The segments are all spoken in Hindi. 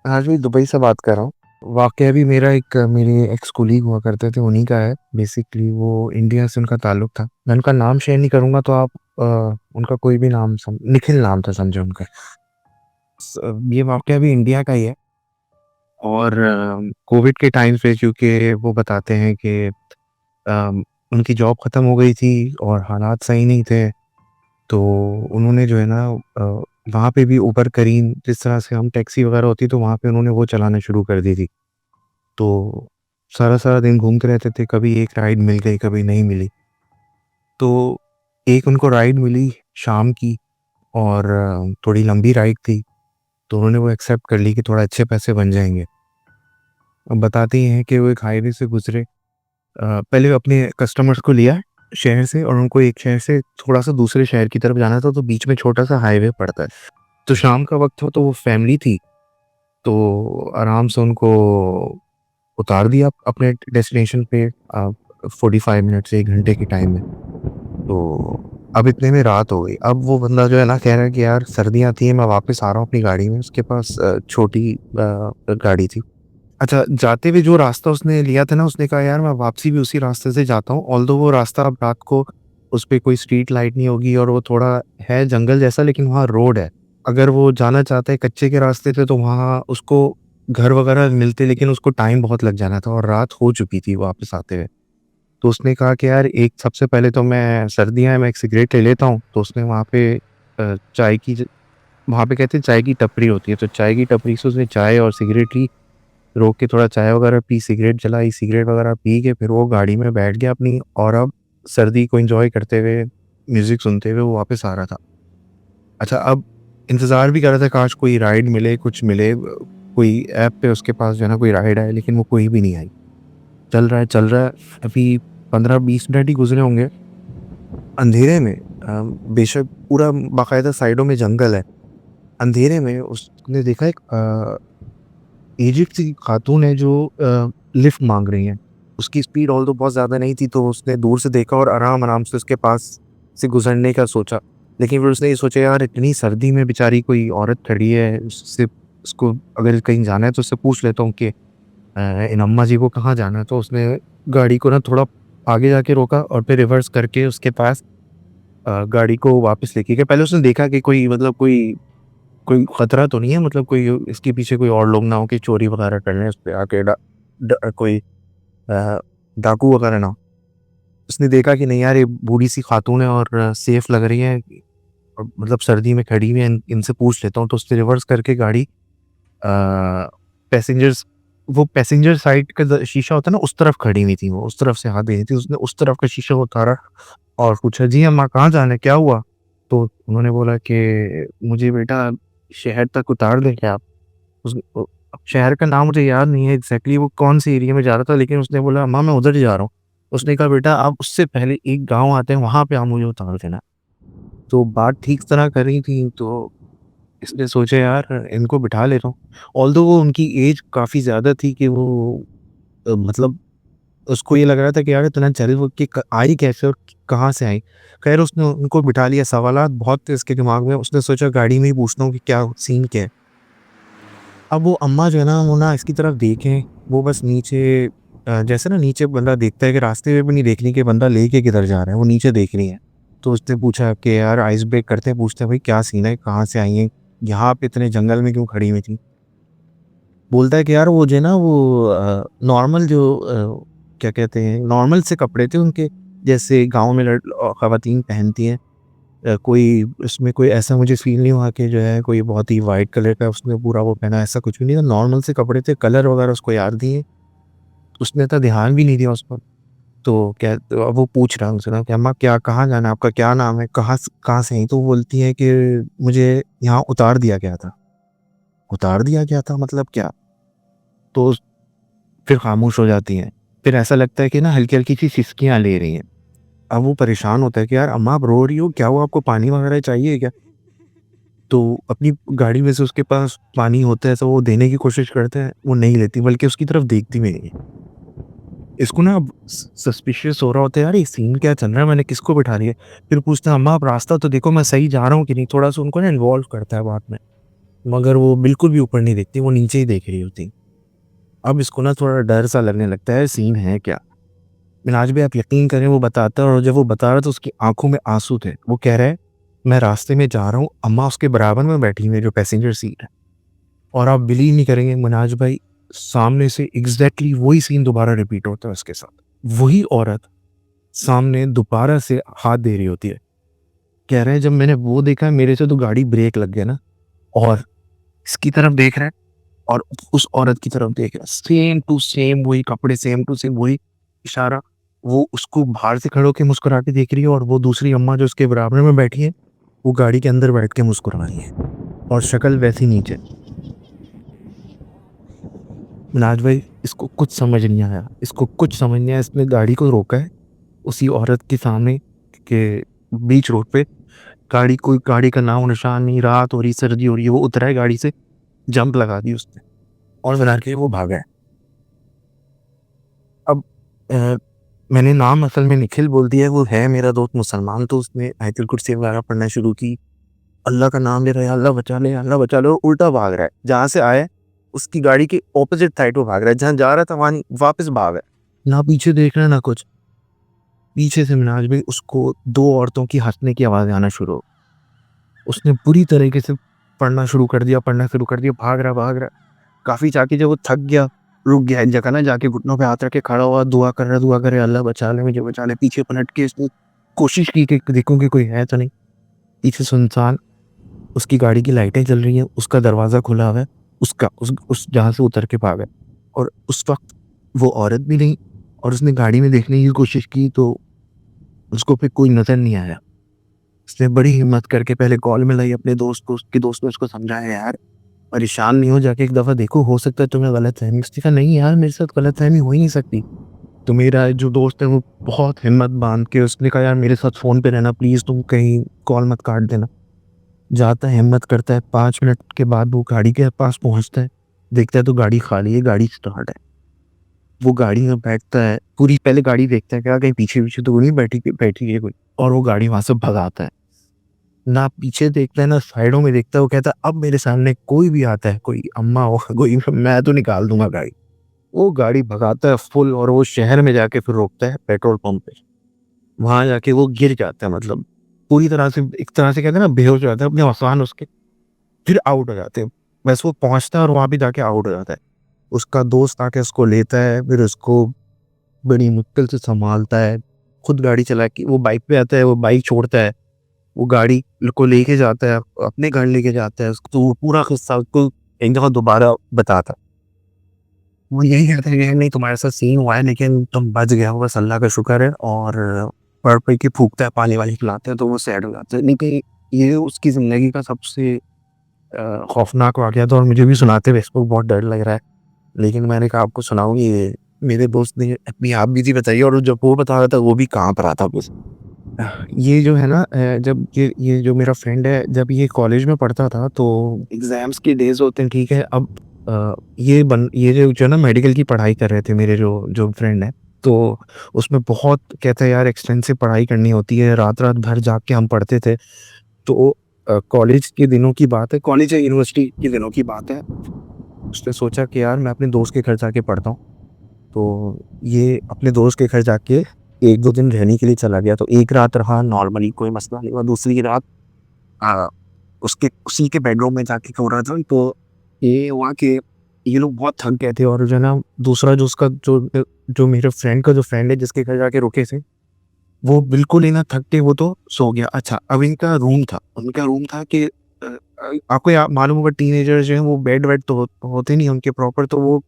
आज भी दुबई से बात कर रहा हूँ। वाक़या भी मेरा एक मेरे एक्स कोलीग हुआ करते थे, उन्हीं का है। बेसिकली वो इंडिया से उनका ताल्लुक था। मैं उनका नाम शेयर नहीं करूँगा तो आप उनका कोई भी नाम सम निखिल नाम था समझे उनका। ये वाक़या भी इंडिया का ही है और कोविड के टाइम पे चूँकि वो बताते हैं कि उनकी जॉब ख़त्म हो गई थी और हालात सही नहीं थे, तो उन्होंने जो है ना वहाँ पे भी उबर करीम जिस तरह से हम टैक्सी वग़ैरह होती है तो वहाँ पे उन्होंने वो चलाना शुरू कर दी थी। तो सारा-सारा दिन घूमते रहते थे, कभी एक राइड मिल गई, कभी नहीं मिली। तो एक उनको राइड मिली शाम की और थोड़ी लंबी राइड थी, तो उन्होंने वो एक्सेप्ट कर ली कि थोड़ा अच्छे पैसे बन जाएँगे। अब बताते ये हैं कि वो एक हाईवे से गुज़रे पहले अपने कस्टमर्स को लिया शहर से और उनको एक शहर से थोड़ा-सा दूसरे शहर की तरफ जाना था, तो बीच में छोटा-सा हाईवे पड़ता है। तो शाम का वक़्त था, तो वो फैमिली थी, तो आराम से उनको उतार दिया अपने डेस्टिनेशन पे 45 मिनट से 1 घंटे के टाइम में। तो अब इतने में रात हो गई। अब वो बंदा जो है ना कह रहा है कि यार सर्दियाँ थी, मैं वापस आ रहा हूँ अपनी गाड़ी में। उसके पास छोटी गाड़ी थी। अच्छा, जाते हुए जो रास्ता उसने लिया था ना, उसने कहा यार मैं वापसी भी उसी रास्ते से जाता हूँ। ऑल्दो वो रास्ता अब रात को उस पे कोई स्ट्रीट लाइट नहीं होगी और वो थोड़ा है जंगल जैसा, लेकिन वहाँ रोड है। अगर वो जाना चाहता है कच्चे के रास्ते पे तो वहाँ उसको घर वगैरह मिलते, लेकिन उसको टाइम बहुत लग जाना था और रात हो चुकी थी वापस आते हुए। तो उसने कहा कि यार एक सबसे पहले तो मैं सर्दियाँ हैं, मैं एक सिगरेट ले लेता हूँ। तो उसने वहाँ पे चाय की ज वहाँ पे कहते हैं चाय की टपरी होती है, तो चाय की टपरी से उसने चाय और सिगरेट ली, रोक के थोड़ा चाय वगैरह पी, सिगरेट जलाई, सिगरेट वगैरह पी के फिर वो गाड़ी में बैठ गया अपनी और अब सर्दी को एन्जॉय करते हुए, म्यूज़िक सुनते हुए वो वापस आ रहा था। अच्छा, अब इंतज़ार भी कर रहा था काश कोई राइड मिले, कुछ मिले कोई ऐप पे उसके पास जो है ना कोई राइड आए, लेकिन वो कोई भी नहीं आई। चल रहा है, अभी 15-20 मिनट ही गुज़रे होंगे। अंधेरे में बेशक पूरा बाकायदा साइडों में जंगल है। अंधेरे में उसने देखा एक एजिड सी खातून है जो लिफ्ट माँग रही हैं। उसकी स्पीड ऑल्दो बहुत ज़्यादा नहीं थी, तो उसने दूर से देखा और आराम-आराम से उसके पास से गुज़रने का सोचा। लेकिन फिर उसने ये सोचा यार इतनी सर्दी में बेचारी कोई औरत खड़ी है, उससे उसको अगर कहीं जाना है तो उससे पूछ लेता हूँ कि इन अम्मा जी को कहाँ जाना है। तो उसने गाड़ी को ना थोड़ा आगे जाके रोका और फिर रिवर्स करके उसके पास गाड़ी को वापस लेके गया। पहले उसने देखा कि कोई मतलब कोई कोई खतरा तो नहीं है, मतलब कोई इसके पीछे कोई और लोग ना हो कि चोरी वगैरह कर लें, उसपे आके कोई अ, डाकू वगैरह ना हो। उसने देखा कि नहीं यार ये बूढ़ी-सी खातून है और सेफ लग रही है और मतलब सर्दी में खड़ी हुई है, इनसे पूछ लेता हूँ। तो उसने रिवर्स करके गाड़ी पैसेंजर्स वो पैसेंजर साइड का द शीशा होता है ना, उस तरफ खड़ी हुई थी वो, उस तरफ से हाथ दे रही थी। उसने उस तरफ का शीशा उतारा और पूछा, "जी अम्मा कहाँ जाना है? क्या हुआ?" तो उन्होंने बोला कि, "मुझे बेटा शहर तक उतार दें क्या आप?" अब शहर का नाम मुझे याद नहीं है एग्ज़ैक्टली वो कौन-से एरिया में जा रहा था, लेकिन उसने बोला, "अम्मा मैं उधर ही जा रहा हूँ।" उसने कहा, "बेटा आप उससे पहले एक गाँव आते हैं, वहाँ पे आप मुझे उतार देना।" तो बात ठीक तरह कर रही थी, तो इसने सोचा यार इनको बिठा लेता हूँ। ऑल्दो वो उनकी ऐज काफ़ी ज़्यादा थी कि वो मतलब उसको ये लग रहा था कि यार इतना चल वो कि आई कैसे और कहाँ से आई? ख़ैर उसने उनको बिठा लिया, सवालात बहुत थे उसके दिमाग में, उसने सोचा गाड़ी में ही पूछता हूँ कि क्या सीन क्या है? अब वो अम्मा जो है ना, वो ना इसकी तरफ देखें, वो बस नीचे जैसे ना नीचे बंदा देखता है कि रास्ते में भी नहीं देख रही कि बंदा लेके किधर जा रहा है, वो नीचे देख रही हैं। तो उसने पूछा कि यार आइस ब्रेक करते हैं, पूछते हैं, "भाई क्या सीन है? कहाँ से आई हैं? यहाँ पे इतने जंगल में क्यों खड़ी हुई थी?" बोलता है कि यार वो जो है ना वो नॉर्मल जो क्या कहते हैं नॉर्मल से कपड़े थे उनके, जैसे गाँव में ख़वातीन पहनती हैं। कोई उसमें कोई ऐसा मुझे फ़ील नहीं हुआ कि जो है कोई बहुत ही व्हाइट कलर का उसने पूरा वो पहना, ऐसा कुछ भी नहीं था, नॉर्मल से कपड़े थे, कलर वगैरह उसको याद नहीं है। उसने इतना ध्यान भी नहीं दिया उस पर। तो अब वो पूछ रहा है उनसे ना कि अम्मा क्या कहाँ जाना है? आपका क्या नाम है? कहाँ से हैं? तो वो बोलती है कि मुझे यहाँ उतार दिया गया था। उतार दिया गया था मतलब क्या? तो फिर खामोश हो जाती हैं। फिर ऐसा लगता है कि ना हल्की-हल्की सी सिसकियाँ ले रही हैं। अब वो परेशान होता है कि यार अम्मा आप रो रही हो, क्या हुआ आपको पानी वगैरह चाहिए क्या? तो अपनी गाड़ी में से उसके पास पानी होता है तो वो देने की कोशिश करते हैं, वो नहीं लेती बल्कि उसकी तरफ देखती भी नहीं है। इसको ना अब सस्पिशियस हो रहा होता है, यार ये सीन क्या चल रहा है, मैंने किसको बिठा लिया? फिर पूछता है अम्मा आप रास्ता तो देखो मैं सही जा रहा हूँ कि नहीं? थोड़ा-सा उनको ना इन्वॉल्व करता है बात में। मगर वो बिल्कुल भी ऊपर नहीं देखती, वो नीचे ही देख रही होती। अब इसको ना थोड़ा डर सा लगने लगता है, सीन है क्या? मिनाज भाई आप यकीन करें वो बताता है, और जब वो बता रहा था उसकी आँखों में आँसू थे। वो कह रहा है, मैं रास्ते में जा रहा हूँ, अम्मा उसके बराबर में बैठी हुई है जो पैसेंजर सीट है। और आप बिलीव नहीं करेंगे मिनाज भाई, सामने से एग्ज़ैक्टली वही सीन दोबारा रिपीट होता है उसके साथ। वही औरत सामने दोबारा से हाथ दे रही होती है। कह रहे हैं जब मैंने वो देखा मेरे से तो गाड़ी ब्रेक लग गया ना, और इसकी तरफ देख रहा है और उस औरत की तरफ देख रहा है। सेम टू सेम वही कपड़े, सेम टू सेम वही इशारा। वो उसको बाहर से खड़े होके मुस्कुरा के देख रही है, और वो दूसरी अम्मा जो उसके बराबर में बैठी है, वो गाड़ी के अंदर बैठ के मुस्कुरा रही है, और शक्ल वैसी नीचे। मिनाज भाई इसको कुछ समझ नहीं आया, इसको कुछ समझ नहीं आया। इसने गाड़ी को रोका है उसी औरत के सामने के बीच रोड पे। गाड़ी, कोई गाड़ी का नामो निशान नहीं, रात हो रही, सर्दी हो रही है। वो उतरा है गाड़ी से, जंप लगा दी उसने, और मिला के वो भागा है। अब अ, मैंने नाम असल में निखिल बोल दिया है, वो है मेरा दोस्त मुसलमान, तो उसने आयतुल कुर्सी वगैरह पढ़ना शुरू की। अल्लाह का नाम ले रहा है, अल्लाह बचा ले, अल्लाह बचा ले, और उल्टा भाग रहा है। जहाँ से आया है, उसकी गाड़ी के ऑपोज़िट साइड वो भाग रहा है, जहाँ जा रहा था वहाँ वापस भाग रहा है। ना पीछे देख रहा है, ना कुछ। पीछे से मिनाज भाई उसको 2 औरतों की हँसने की आवाज़ें आना शुरू हो। उसने बुरी तरीके से पढ़ना शुरू कर दिया, भाग रहा है। काफ़ी जाके जब वो थक गया, रुक गया एक जगह ना, जाके घुटनों पे हाथ रख के खड़ा हुआ, दुआ कर रहा है, अल्लाह बचा ले, मुझे बचा ले। पीछे पलट के इसने कोशिश की कि देखूँ कि कोई है तो नहीं। पीछे सुनसान, उसकी गाड़ी की लाइटें जल रही हैं, उसका दरवाज़ा खुला हुआ है, उसका उस जहाँ से उतर के भागा है। और उस वक़्त वो औरत भी नहीं, और उसने गाड़ी में देखने की कोशिश की तो उसको फिर कोई नज़र नहीं आया। उसने बड़ी हिम्मत करके पहले कॉल मिलाई अपने दोस्त को, उसके दोस्त ने उसको समझाया, यार परेशान नहीं हो, जाके एक दफ़ा देखो, हो सकता है तुम्हें गलतफ़हमी। उसने कहा नहीं यार, मेरे साथ गलतफ़हमी हो ही नहीं सकती। तो मेरा जो दोस्त है वो बहुत हिम्मत बाँध के उसने कहा, यार मेरे साथ फ़ोन पे रहना प्लीज़, तुम कहीं कॉल मत काट देना। जाता है, हिम्मत करता है, 5 मिनट के बाद वो गाड़ी के पास पहुँचता है, देखता है तो गाड़ी खाली है, गाड़ी स्टार्ट है। वो गाड़ी में बैठता है, पूरी पहले गाड़ी देखता है, क्या कहीं पीछे-वीछे तो नहीं बैठी है कोई, और वो गाड़ी वहाँ से भगाता है। ना पीछे देखता है, ना साइडों में देखता है, वो कहता है अब मेरे सामने कोई भी आता है, कोई अम्मा हो, कोई, मैं तो निकाल दूँगा गाड़ी। वो गाड़ी भगाता है फुल, और वो शहर में जाके फिर रोकता है पेट्रोल पंप पे। वहाँ जाके वो गिर जाता है, मतलब पूरी तरह से, एक तरह से कहते हैं ना, बेहोश हो जाता है, अपने अवसान उसके फिर आउट हो जाते हैं। बस वो पहुँचता है और वहाँ भी जाके आउट हो जाता है। उसका दोस्त आके उसको लेता है, फिर उसको बड़ी मुश्किल से सँभालता है। खुद गाड़ी चला के वो बाइक पे आता है, वो बाइक छोड़ता है, वो गाड़ी को लेके जाता है, अपने घर लेके जाता है उसको, तो वो पूरा किस्सा उसको एक दफ़ा दोबारा बताता है। वो यही कहता है कि नहीं तुम्हारे साथ सीन हुआ है, लेकिन तुम बच गए हो, बस अल्लाह का शुक्र है। और पड़-पड़ के फूँकता है, पानी-वानी पिलाते हैं तो वो सैड हो जाता है। नहीं कहीं ये उसकी ज़िंदगी का सबसे खौफ़नाक वाक़या था, और मुझे भी सुनाते हुए इसको बहुत डर लग रहा है। लेकिन मैंने कहा आपको सुनाऊँ, ये मेरे दोस्त ने अपनी आप बीती बताई, और जब वो बता रहा था वो भी काँप रहा था बस। ये जो है ना, जब ये जो मेरा फ्रेंड है, जब ये कॉलेज में पढ़ता था तो एग्ज़ाम्स के डेज़ होते हैं, ठीक है? अब ये जो है ना, मेडिकल की पढ़ाई कर रहे थे मेरे जो जो फ्रेंड हैं, तो उसमें बहुत कहते हैं यार एक्सटेंसिव पढ़ाई करनी होती है, रात-रात भर जाग के हम पढ़ते थे। तो कॉलेज के दिनों की बात है, कॉलेज या यूनिवर्सिटी के दिनों की बात है। उसने सोचा कि यार मैं अपने दोस्त के घर जाके पढ़ता हूँ। तो ये अपने दोस्त के घर जाके 1-2 दिन रहने के लिए चला गया। तो एक रात रहा, नॉर्मली कोई मसला नहीं हुआ। दूसरी रात अ, उसके उसी के बेडरूम में जाके सो रहा था। तो ये हुआ कि ये लोग बहुत थक गए थे, और जो है ना, दूसरा जो उसका जो मेरे फ्रेंड का जो फ्रेंड है जिसके घर जाके रुके थे, वो बिल्कुल ही ना थक के वो तो सो गया। अच्छा, अब उनका रूम था कि आपको मालूम होगा टीनेजर्स जो हैं वो बेड-वेड तो होते नहीं उनके प्रॉपर, तो वो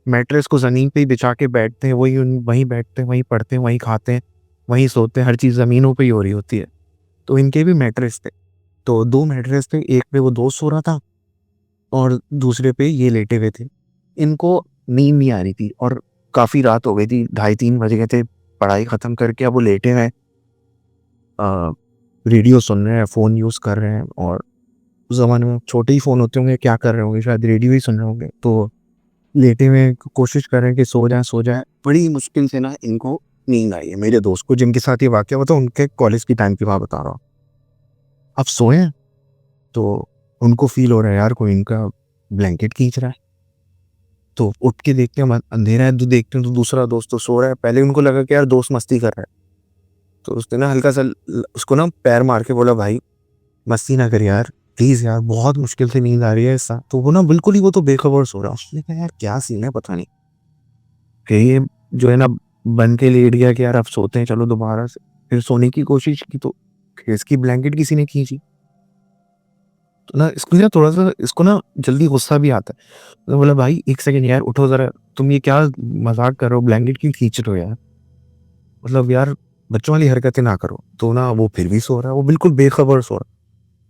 मैट्रेस को ज़मीन पे ही बिछा के बैठते हैं, वहीं बैठते हैं, वहीं पढ़ते हैं, वहीं खाते हैं, वहीं सोते हैं, हर चीज़ ज़मीनों पे ही हो रही होती है। तो इनके भी मैट्रेस थे। तो 2 मैट्रेस थे, एक पे वो दोस्त सो रहा था और दूसरे पे ये लेटे हुए थे। इनको नींद नहीं आ रही थी, और काफ़ी रात हो गई थी, ढाई 3 बज गए थे। पढ़ाई खत्म करके अब वो लेटे हुए हैं, अ, रेडियो सुन रहे हैं, फ़ोन यूज़ कर रहे हैं, और उस ज़माने में छोटे ही फ़ोन होते होंगे, क्या कर रहे होंगे, शायद रेडियो ही सुन रहे होंगे। तो लेटे हुए कोशिश कर रहे हैं कि सो जाएँ। बड़ी मुश्किल से ना इनको नींद आई है, मेरे दोस्त को जिनके साथ ये वाक़या हुआ था, उनके कॉलेज की टाइम की बात बता रहा हूँ। अब सोए हैं, तो उनको फ़ील हो रहा है यार कोई इनका ब्लैंकेट खींच रहा है। तो उठ के देखते हैं अंधेरा है, तो देखते हैं तो दूसरा दोस्त तो सो रहा है। पहले उनको लगा कि यार दोस्त मस्ती कर रहा है। तो उसने ना हल्का-सा उसको ना पैर मार के बोला, भाई मस्ती ना कर यार, प्लीज़ यार बहुत मुश्किल से नींद आ रही है ऐसा। तो वो ना बिल्कुल ही वो तो बेखबर सो रहा है। उसने कहा यार क्या सीन है पता नहीं। फिर ये जो है ना बन के लेट गया कि यार अब सोते हैं चलो दोबारा से। फिर सोने की कोशिश की तो इसकी ब्लैंकेट किसी ने खींची। तो ना इसको ना थोड़ा-सा इसको ना जल्दी गुस्सा भी आता है। तो बोला भाई 1 सेकंड यार उठो ज़रा, तुम ये क्या मज़ाक कर रहे हो? ब्लैंकेट क्यों खींच रहे हो यार? मतलब यार बच्चों वाली हरकतें ना करो। तो ना वो फिर भी सो रहा है, वो बिल्कुल बेखबर सो रहा है।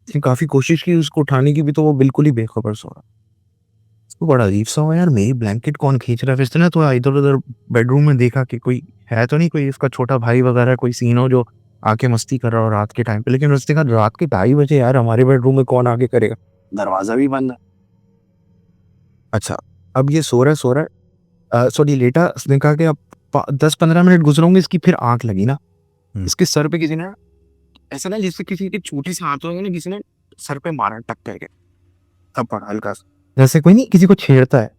इसने काफ़ी कोशिश की उसको उठाने की भी, तो वो बिल्कुल ही बेखबर सो रहा है। इसको बड़ा अजीब-सा हुआ यार, मेरी ब्लैंकेट कौन खींच रहा है? फिर इसने ना थोड़ा इधर-उधर बेडरूम में देखा कि कोई है तो नहीं, कोई इसका छोटा भाई वगैरह कोई सीन हो जो आके मस्ती कर रहा हो रात के टाइम पे। लेकिन उसने कहा रात के 2:30 बजे यार हमारे बेडरूम में कौन आके करेगा? दरवाज़ा भी बंद है। अच्छा, अब ये सो रहा है सॉरी लेटा। उसने कहा कि अब 10-15 मिनट गुज़रे होंगे, इसकी फिर आँख लगी ना, इसके सर पे किसी ने ऐसा ना जैसे किसी के छोटी-सी हाथ होंगे ना, किसी ने सर पे मारा टक करके, थप्पड़ हल्का-सा। जैसे कोई नहीं किसी को छेड़ता है।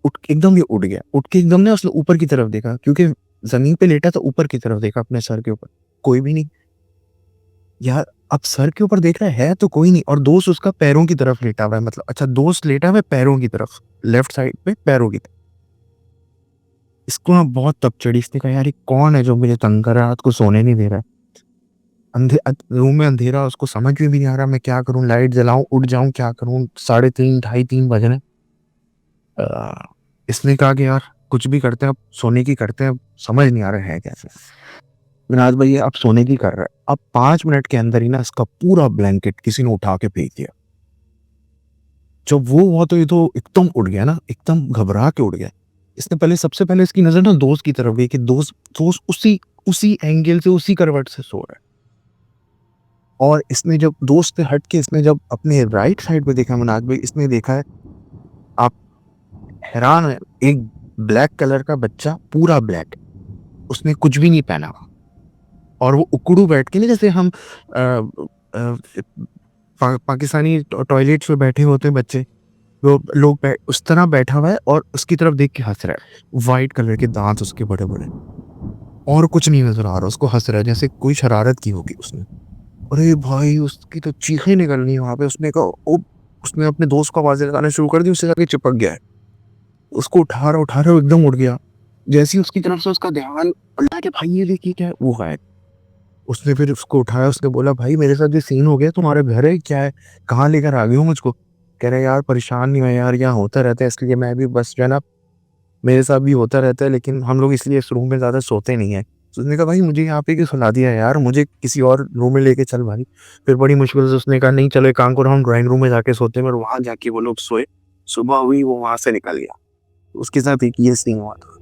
उठ के एकदम ये उठ गया। उठ के एकदम ना उसने ऊपर की तरफ देखा, क्योंकि ज़मीन पे लेटा था, ऊपर की तरफ देखा अपने सर के ऊपर, कोई भी नहीं। यार अब सर के ऊपर देख रहा है तो कोई नहीं, और दोस्त उसका पैरों की तरफ लेटा हुआ है, मतलब अच्छा दोस्त लेटा हुआ है पैरों की तरफ, लेफ्ट साइड पे पैरों की तरफ। इसको ना बहुत तब चढ़ी, इसने कहा यार ये कौन है जो मुझे तंग कर रहा है, रात को सोने नहीं दे रहा है। रूम में अंधेरा, उसको समझ में भी नहीं आ रहा मैं क्या करूँ, लाइट जलाऊँ, उठ जाऊँ, क्या करूँ? 3:30 ढाई 3 बज रहे हैं। इसने कहा कि यार कुछ भी करते हैं, अब सोने की करते हैं, अब समझ नहीं आ रहा है कैसे। विनाश भाई ये अब सोने की कर रहा है। अब 5 मिनट के अंदर ही ना इसका पूरा ब्लैंकेट किसी ने उठा के फेंक दिया। जब वो हुआ तो ये तो एकदम उठ गया ना, एकदम घबरा के उठ गया। इसने पहले सबसे पहले इसकी नज़र ना दोस्त की तरफ गई कि दोस्त दोस्त उसी उसी एंगल से, उसी करवट से सो रहा है। और इसने जब दोस्त से हट के इसने जब अपने राइट साइड पे देखा मुनाज भाई, इसने देखा है, आप हैरान है, एक ब्लैक कलर का बच्चा, पूरा ब्लैक, उसने कुछ भी नहीं पहना हुआ, और वो उकड़ू बैठ के ना जैसे हम पाकिस्तानी टॉयलेट्स में बैठे होते हैं बच्चे, वो लोग उस तरह बैठा हुआ है और उसकी तरफ देख के हंस रहा है। वाइट कलर के दांत उसके बड़े बड़े, और कुछ नहीं नजर आ रहा, उसको हंस रहा है जैसे कोई शरारत की होगी उसने। अरे भाई उसकी तो चीखें निकलनी वहां पे। उसने कहा ओ, उसने अपने दोस्त को आवाजें लगाना शुरू कर दी, उससे जाके चिपक गया है। उसको उठा रहा एकदम उठ गया। जैसे ही उसकी तरफ से उसका ध्यान पलटा कि भाई ये देखिए क्या है, वो गायब। उसने फिर उसको उठाया, उसने बोला भाई मेरे साथ ये सीन हो गया, तुम्हारे घर है क्या है, कहाँ लेकर आ गए हो मुझको? कह रहे यार परेशान नहीं हो यार, यहाँ होता रहता है, इसलिए मैं भी बस जो है ना, मेरे साथ भी होता रहता है, लेकिन हम लोग इसलिए इस रूम में ज़्यादा सोते नहीं है। तो उसने कहा भाई मुझे यहाँ पे क्यों सुला दिया यार, मुझे किसी और रूम में लेके चल भाई। फिर बड़ी मुश्किल से उसने कहा नहीं चलो एक काम करो, हम ड्राइंग रूम में जाके सोते हैं, और वहाँ जाके वो लोग सोए। सुबह हुई वो वहाँ से निकल गया। उसके साथ एक ये सीन हुआ था।